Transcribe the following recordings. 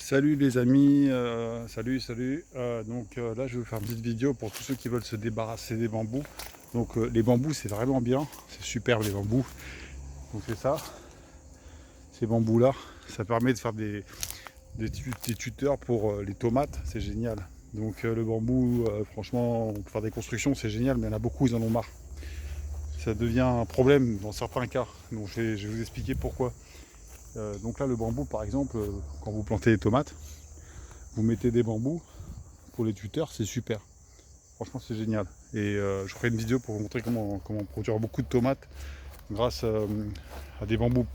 Salut les amis, salut. Là je vais vous faire une petite vidéo pour tous ceux qui veulent se débarrasser des bambous. Les bambous c'est vraiment bien, c'est superbe les bambous. Donc c'est ça, ces bambous là, ça permet de faire des tuteurs pour les tomates, c'est génial. Le bambou, franchement, on peut faire des constructions, c'est génial, mais il y en a beaucoup, ils en ont marre. Ça devient un problème dans certains cas, donc je vais vous expliquer pourquoi. Donc là le bambou par exemple, quand vous plantez des tomates, vous mettez des bambous pour les tuteurs, c'est super. Franchement, c'est génial. Je ferai une vidéo pour vous montrer comment produire beaucoup de tomates grâce à des bambous.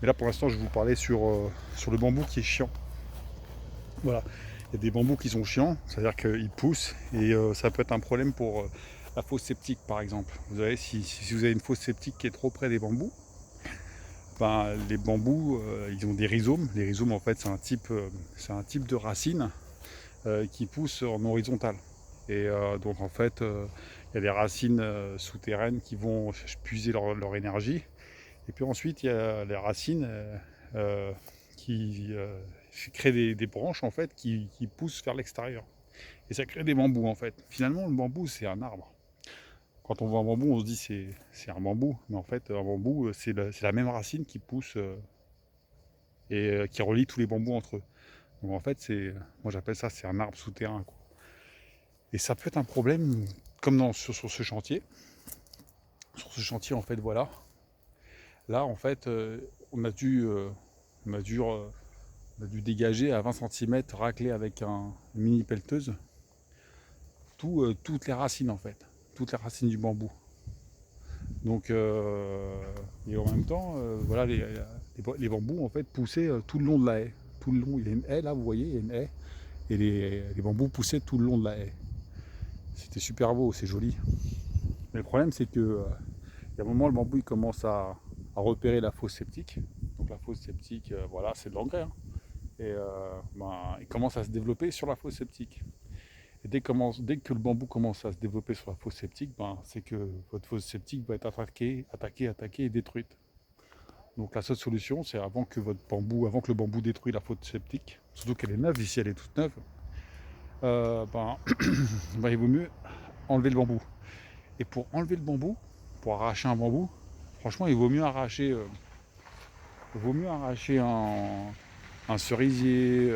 Mais là, pour l'instant, je vais vous parler sur le bambou qui est chiant. Voilà. Il y a des bambous qui sont chiants, c'est-à-dire qu'ils poussent et ça peut être un problème pour la fosse septique, par exemple. Vous savez, si vous avez une fosse septique qui est trop près des bambous, ben, les bambous, ils ont des rhizomes. Les rhizomes, en fait, c'est un type de racine qui pousse en horizontal. Il y a des racines souterraines qui vont puiser leur énergie. Et puis ensuite, il y a les racines qui créent des branches en fait qui poussent vers l'extérieur. Et ça crée des bambous en fait. Finalement, le bambou, c'est un arbre. Quand on voit un bambou, on se dit c'est un bambou. Mais en fait, un bambou, c'est la même racine qui pousse qui relie tous les bambous entre eux. Donc en fait, moi j'appelle ça, c'est un arbre souterrain, quoi. Et ça peut être un problème, comme sur ce chantier. Sur ce chantier, en fait, voilà. Là, en fait, on a dû, euh, on a dû dégager à 20 cm, racler avec une mini pelleteuse, toutes les racines, en fait. Toutes les racines du bambou. Et en même temps, voilà, les bambous, en fait, poussaient tout le long de la haie. Tout le long, il y a une haie, là, vous voyez, il y a une haie. Et les bambous poussaient tout le long de la haie. C'était super beau, c'est joli. Mais le problème, c'est que il y a un moment, le bambou il commence à repérer la fosse septique. Donc la fosse septique, voilà, c'est de l'engrais, hein. Il commence à se développer sur la fosse septique. Et dès que le bambou commence à se développer sur la fosse septique, c'est que votre fosse septique va être attaquée et détruite. Donc la seule solution, c'est avant que le bambou détruise la fosse septique, surtout qu'elle est neuve, ici elle est toute neuve, euh, ben, il vaut mieux enlever le bambou. Et pour enlever le bambou, pour arracher un bambou, franchement, il vaut mieux arracher un cerisier,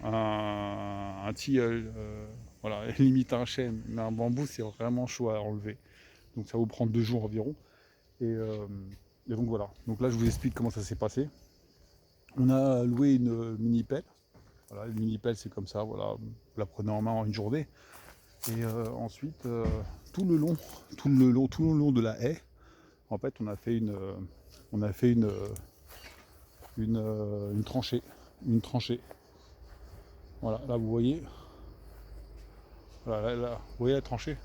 un tilleul, voilà, limite un chêne. Mais un bambou, c'est vraiment chaud à enlever. Donc ça vous prend 2 jours environ. Et, euh, et donc voilà. Donc là, je vous explique comment ça s'est passé. On a loué une mini pelle. Voilà, une mini pelle, c'est comme ça. Voilà, vous la prenez en main en une journée. Et ensuite, tout le long de la haie, en fait, on a fait une tranchée, une tranchée. Voilà, là vous voyez, voilà, là, vous voyez la tranchée.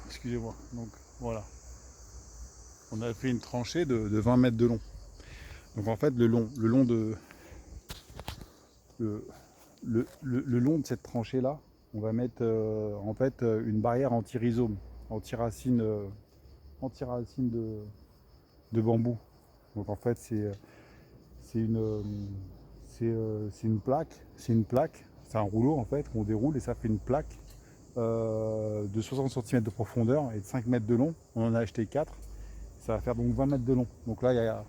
Excusez-moi. Donc voilà, on a fait une tranchée de 20 mètres de long. Donc en fait, le, le long de cette tranchée là, on va mettre une barrière anti-rhizome, anti-racine, anti-racine de bambou. Donc en fait, c'est une, c'est une plaque, c'est un rouleau en fait qu'on déroule et ça fait une plaque de 60 cm de profondeur et de 5 mètres de long. On en a acheté 4. Ça va faire donc 20 mètres de long. Donc là,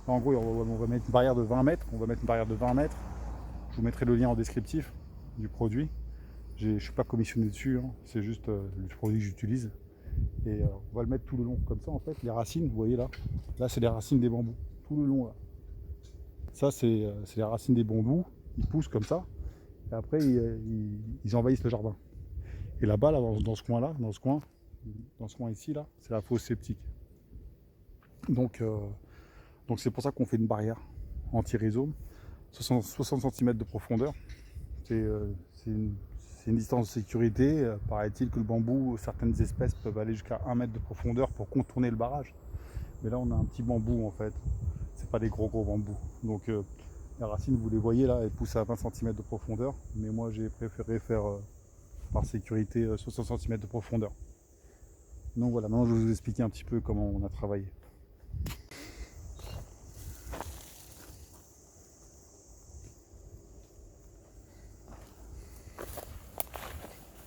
en gros, on va mettre une barrière de 20 mètres. On va mettre une barrière de 20 mètres. Je vous mettrai le lien en descriptif du produit. Je ne suis pas commissionné dessus, hein. C'est juste le produit que j'utilise. Et on va le mettre tout le long. Comme ça, en fait, les racines, vous voyez là, là c'est les racines des bambous. Tout le long là. Ça, c'est les racines des bambous. Ils poussent comme ça. Et après, ils envahissent le jardin. Et là-bas, là, dans ce coin-là, dans ce coin ici, là, c'est la fosse septique. Donc, euh, donc c'est pour ça qu'on fait une barrière anti-rhizome, 60 cm de profondeur. C'est une distance de sécurité. Paraît-il que le bambou, certaines espèces peuvent aller jusqu'à 1 mètre de profondeur pour contourner le barrage. Mais là, on a un petit bambou en fait. C'est pas des gros bambous. Les racines, vous les voyez là, elles poussent à 20 cm de profondeur. Mais moi, j'ai préféré faire par sécurité 60 cm de profondeur. Donc voilà, maintenant je vais vous expliquer un petit peu comment on a travaillé.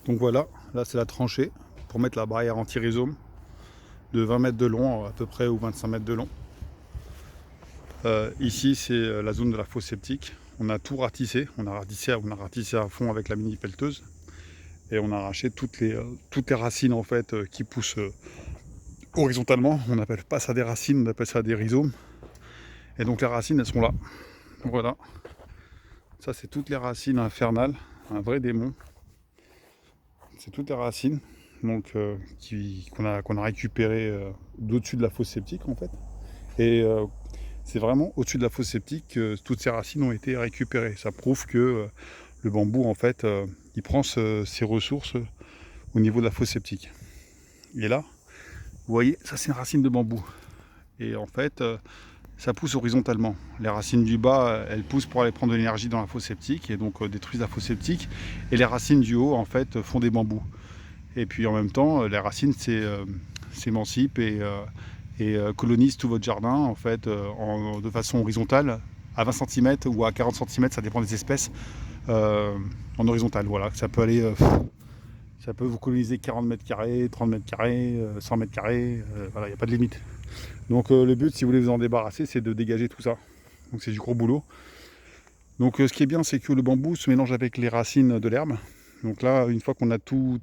Donc voilà, là c'est la tranchée pour mettre la barrière anti-rhizome de 20 mètres de long à peu près, ou 25 mètres de long. Ici c'est la zone de la fosse septique. On a tout ratissé, on a ratissé à fond avec la mini pelleteuse. Et on a arraché toutes les racines en fait qui poussent horizontalement. On n'appelle pas ça des racines, on appelle ça des rhizomes. Et donc les racines elles sont là. Voilà. Ça c'est toutes les racines infernales, un vrai démon. C'est toutes les racines donc qu'on a récupérées d'au-dessus de la fosse septique en fait. Et c'est vraiment au-dessus de la fosse septique que toutes ces racines ont été récupérées. Ça prouve que le bambou en fait il prend ses ressources au niveau de la fosse septique. Et là, vous voyez, ça c'est une racine de bambou. Et en fait, ça pousse horizontalement. Les racines du bas, elles poussent pour aller prendre de l'énergie dans la fosse septique et donc détruisent la fosse septique. Et les racines du haut, en fait, font des bambous. Et puis en même temps, les racines s'émancipent et colonisent tout votre jardin, en fait, de façon horizontale, à 20 cm ou à 40 cm, ça dépend des espèces, en horizontal. Voilà, ça peut aller... ça peut vous coloniser 40 mètres carrés, 30 mètres carrés, 100 mètres carrés, voilà, il n'y a pas de limite. Donc le but, si vous voulez vous en débarrasser, c'est de dégager tout ça. Donc c'est du gros boulot. Donc ce qui est bien, c'est que le bambou se mélange avec les racines de l'herbe. Donc là, une fois qu'on a tout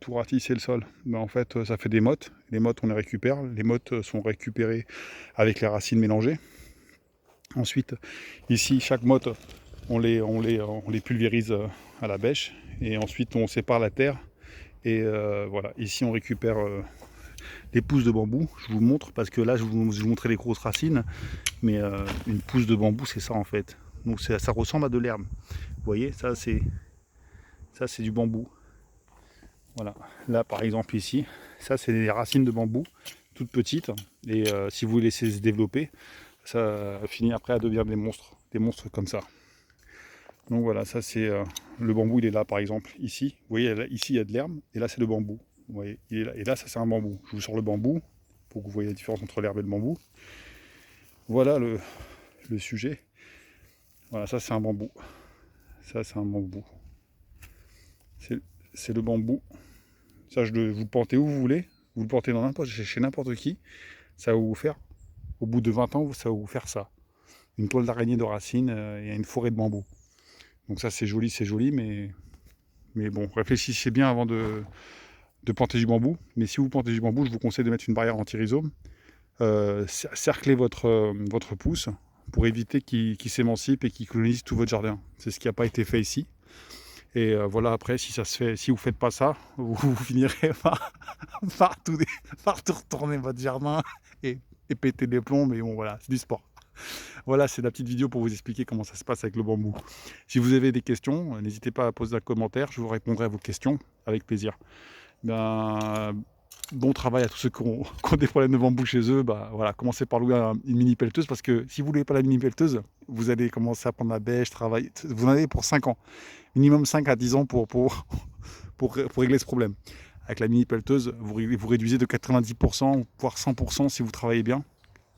ratissé le sol, ben, en fait, ça fait des mottes. Les mottes, on les récupère. Les mottes sont récupérées avec les racines mélangées. Ensuite, ici, chaque motte, on les pulvérise à la bêche. Et ensuite, on sépare la terre. Et voilà, ici, on récupère les pousses de bambou. Je vous montre, parce que là, je vous montrais les grosses racines. Mais une pousse de bambou, c'est ça, en fait. Donc ça ressemble à de l'herbe. Vous voyez, ça, c'est du bambou. Voilà. Là, par exemple, ici, ça, c'est des racines de bambou, toutes petites. Et si vous les laissez se développer, ça finit après à devenir des monstres comme ça. Donc voilà, ça c'est le bambou, il est là par exemple, ici. Vous voyez, là, ici il y a de l'herbe, et là c'est le bambou. Vous voyez, il est là. Et là, ça c'est un bambou. Je vous sors le bambou, pour que vous voyez la différence entre l'herbe et le bambou. Voilà le sujet. Voilà, ça c'est un bambou. Ça c'est un bambou. C'est le bambou. Ça, vous le plantez où vous voulez. Vous le plantez chez n'importe qui. Ça va vous faire, au bout de 20 ans, ça va vous faire ça. Une toile d'araignée de racines et une forêt de bambou. Donc ça c'est joli, mais bon, réfléchissez bien avant de planter du bambou. Mais si vous plantez du bambou, je vous conseille de mettre une barrière anti-rhizome. Cerclez votre pouce pour éviter qu'il s'émancipe et qu'il colonise tout votre jardin. C'est ce qui n'a pas été fait ici. Et voilà, après, si vous ne faites pas ça, vous finirez par tout retourner votre jardin et péter des plombs. Mais bon, voilà, c'est du sport. Voilà, c'est la petite vidéo pour vous expliquer comment ça se passe avec le bambou. Si vous avez des questions, n'hésitez pas à poser un commentaire, je vous répondrai à vos questions avec plaisir. Bon travail à tous ceux qui ont des problèmes de bambou chez eux. Voilà, commencez par louer une mini pelleteuse, parce que si vous ne louez pas la mini pelleteuse, vous allez commencer à prendre la bêche, travailler. Vous en avez pour 5 ans, minimum 5 à 10 ans pour régler ce problème. Avec la mini pelleteuse, vous réduisez de 90%, voire 100% si vous travaillez bien.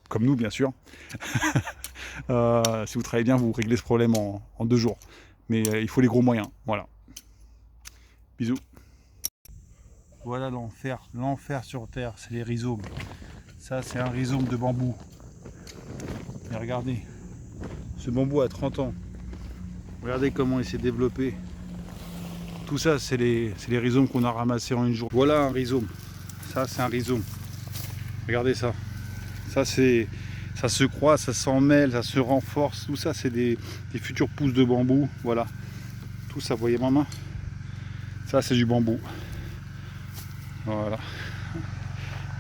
Comme nous bien sûr. Si vous travaillez bien, vous réglez ce problème en 2 jours. Mais il faut les gros moyens. Voilà. Bisous. Voilà l'enfer sur terre, c'est les rhizomes. Ça c'est un rhizome de bambou. Et regardez, ce bambou a 30 ans. Regardez comment il s'est développé. Tout ça c'est les rhizomes qu'on a ramassés en une journée. Voilà un rhizome. Ça c'est un rhizome. Regardez ça. Ça se croise, ça s'en mêle, ça se renforce. Tout ça, c'est des futures pousses de bambou. Voilà. Tout ça, vous voyez ma main? Ça, c'est du bambou. Voilà.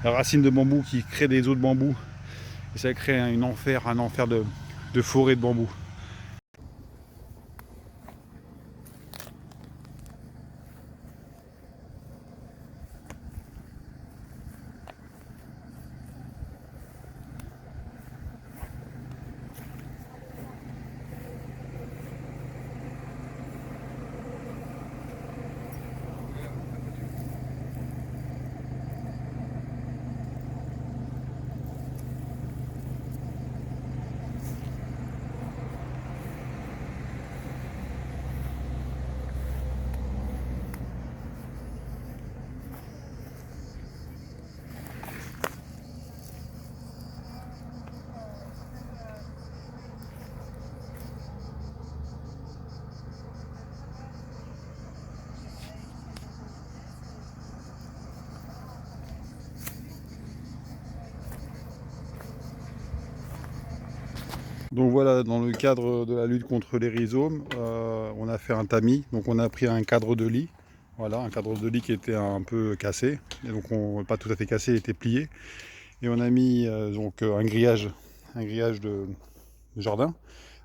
La racine de bambou qui crée des os de bambou. Et ça crée un enfer de forêt de bambou. Donc voilà, dans le cadre de la lutte contre les rhizomes, on a fait un tamis. Donc on a pris un cadre de lit. Voilà, un cadre de lit qui était un peu cassé. Et donc pas tout à fait cassé, il était plié. Et on a mis donc un grillage de jardin.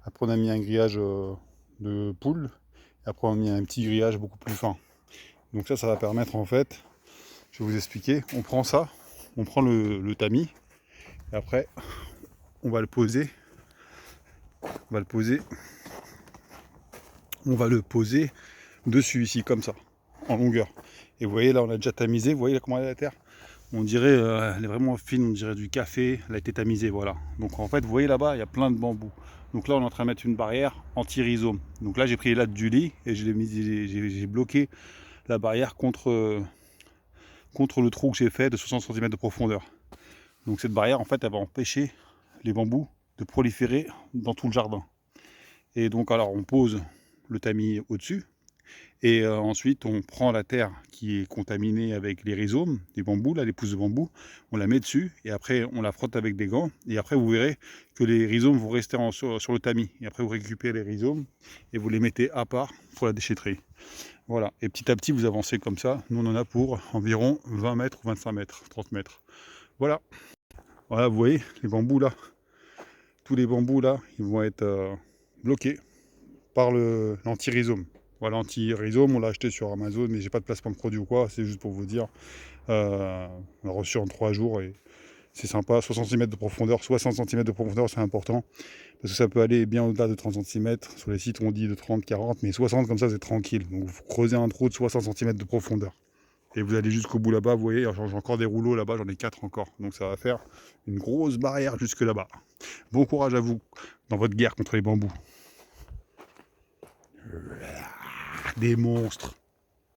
Après on a mis un grillage de poule. Et après on a mis un petit grillage beaucoup plus fin. Donc ça va permettre en fait, je vais vous expliquer, on prend ça, on prend le tamis. Et après on va le poser. On va le poser dessus ici comme ça, en longueur. Et vous voyez là on a déjà tamisé, vous voyez là comment elle est la terre. On dirait, elle est vraiment fine, on dirait du café, elle a été tamisée, voilà. Donc en fait vous voyez là-bas il y a plein de bambous. Donc là on est en train de mettre une barrière anti-rhizome. Donc là j'ai pris les lattes du lit et j'ai bloqué la barrière contre le trou que j'ai fait de 60 cm de profondeur. Donc cette barrière en fait elle va empêcher les bambous de proliférer dans tout le jardin. Et donc alors on pose le tamis au-dessus et ensuite on prend la terre qui est contaminée avec les rhizomes, les bambous, là les pousses de bambou, on la met dessus et après on la frotte avec des gants et après vous verrez que les rhizomes vont rester sur le tamis et après vous récupérez les rhizomes et vous les mettez à part pour la déchetterie. Voilà, et petit à petit vous avancez comme ça, nous on en a pour environ 20 mètres, 25 mètres, 30 mètres. Voilà, voilà vous voyez les bambous là, tous les bambous là, ils vont être bloqués par l'anti-rhizome. Voilà, l'anti-rhizome, on l'a acheté sur Amazon, mais j'ai pas de placement de produit ou quoi, c'est juste pour vous dire. On l'a reçu en 3 jours et c'est sympa. 60 cm de profondeur, 60 cm de profondeur, c'est important parce que ça peut aller bien au-delà de 30 cm. Sur les sites, on dit de 30, 40, mais 60 comme ça, c'est tranquille. Donc vous creusez un trou de 60 cm de profondeur et vous allez jusqu'au bout là-bas. Vous voyez, j'ai encore des rouleaux là-bas, j'en ai 4 encore, donc ça va faire une grosse barrière jusque là-bas. Bon courage à vous dans votre guerre contre les bambous. Des monstres.